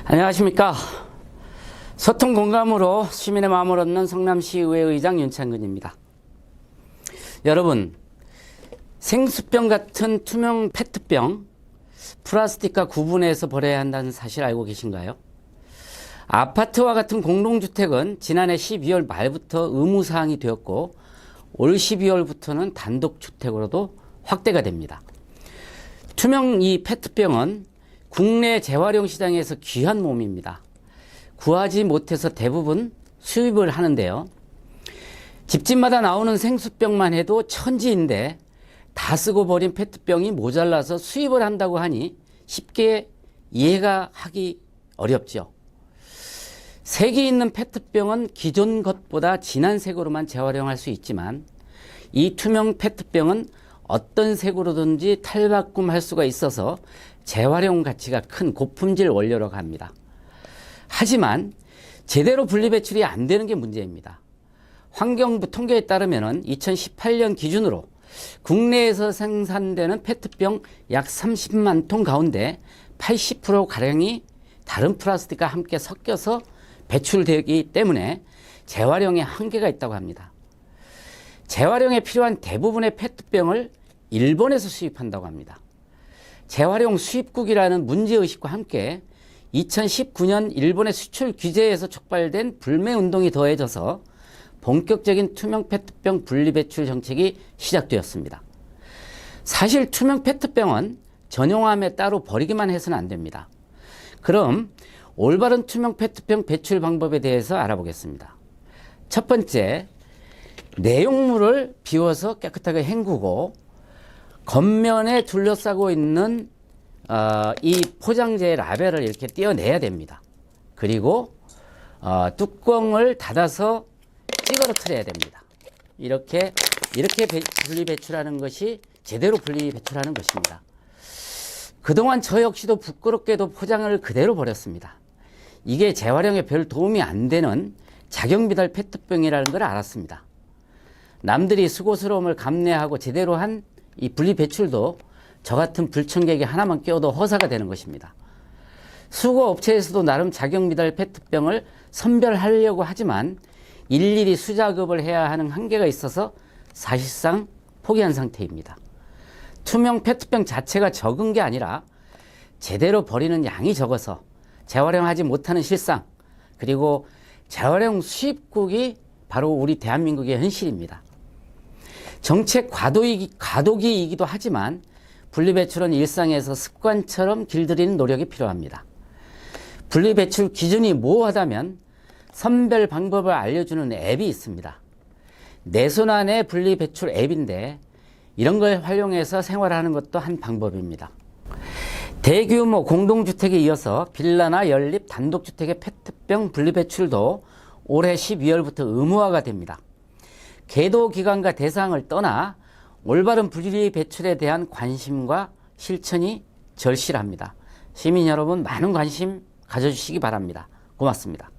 안녕하십니까. 소통 공감으로 시민의 마음을 얻는 성남시의회 의장 윤창근입니다. 여러분, 생수병 같은 투명 페트병, 플라스틱과 구분해서 버려야 한다는 사실 알고 계신가요? 아파트와 같은 공동주택은 지난해 12월 말부터 의무사항이 되었고 올 12월부터는 단독주택으로도 확대가 됩니다. 투명 이 페트병은 국내 재활용 시장에서 귀한 몸입니다. 구하지 못해서 대부분 수입을 하는데요. 집집마다 나오는 생수병만 해도 천지인데 다 쓰고 버린 페트병이 모자라서 수입을 한다고 하니 쉽게 이해가 하기 어렵죠. 색이 있는 페트병은 기존 것보다 진한 색으로만 재활용할 수 있지만 이 투명 페트병은 어떤 색으로든지 탈바꿈할 수가 있어서 재활용 가치가 큰 고품질 원료라고 합니다. 하지만 제대로 분리배출이 안 되는 게 문제입니다. 환경부 통계에 따르면 2018년 기준으로 국내에서 생산되는 페트병 약 30만 톤 가운데 80%가량이 다른 플라스틱과 함께 섞여서 배출되기 때문에 재활용에 한계가 있다고 합니다. 재활용에 필요한 대부분의 페트병을 일본에서 수입한다고 합니다. 재활용 수입국이라는 문제의식과 함께 2019년 일본의 수출 규제에서 촉발된 불매운동이 더해져서 본격적인 투명 페트병 분리배출 정책이 시작되었습니다. 사실 투명 페트병은 전용함에 따로 버리기만 해서는 안 됩니다. 그럼 올바른 투명 페트병 배출 방법에 대해서 알아보겠습니다. 첫 번째, 내용물을 비워서 깨끗하게 헹구고 겉면에 둘러싸고 있는 이 포장재의 라벨을 이렇게 떼어내야 됩니다. 그리고 뚜껑을 닫아서 찌그러뜨려야 됩니다. 이렇게 분리배출하는 것이 제대로 분리배출하는 것입니다. 그동안 저 역시도 부끄럽게도 포장을 그대로 버렸습니다. 이게 재활용에 별 도움이 안 되는 자경비달 페트병이라는 걸 알았습니다. 남들이 수고스러움을 감내하고 제대로 한 이 분리배출도 저 같은 불청객이 하나만 끼워도 허사가 되는 것입니다. 수거업체에서도 나름 자경미달 페트병을 선별하려고 하지만 일일이 수작업을 해야 하는 한계가 있어서 사실상 포기한 상태입니다. 투명 페트병 자체가 적은 게 아니라 제대로 버리는 양이 적어서 재활용하지 못하는 실상, 그리고 재활용 수입국이 바로 우리 대한민국의 현실입니다. 정책 과도기이기도 하지만 분리배출은 일상에서 습관처럼 길들이는 노력이 필요합니다. 분리배출 기준이 모호하다면 선별 방법을 알려주는 앱이 있습니다. 내 손 안에 분리배출 앱인데 이런 걸 활용해서 생활하는 것도 한 방법입니다. 대규모 공동주택에 이어서 빌라나 연립 단독주택의 페트병 분리배출도 올해 12월부터 의무화가 됩니다. 계도기관과 대상을 떠나 올바른 분리배출에 대한 관심과 실천이 절실합니다. 시민 여러분, 많은 관심 가져주시기 바랍니다. 고맙습니다.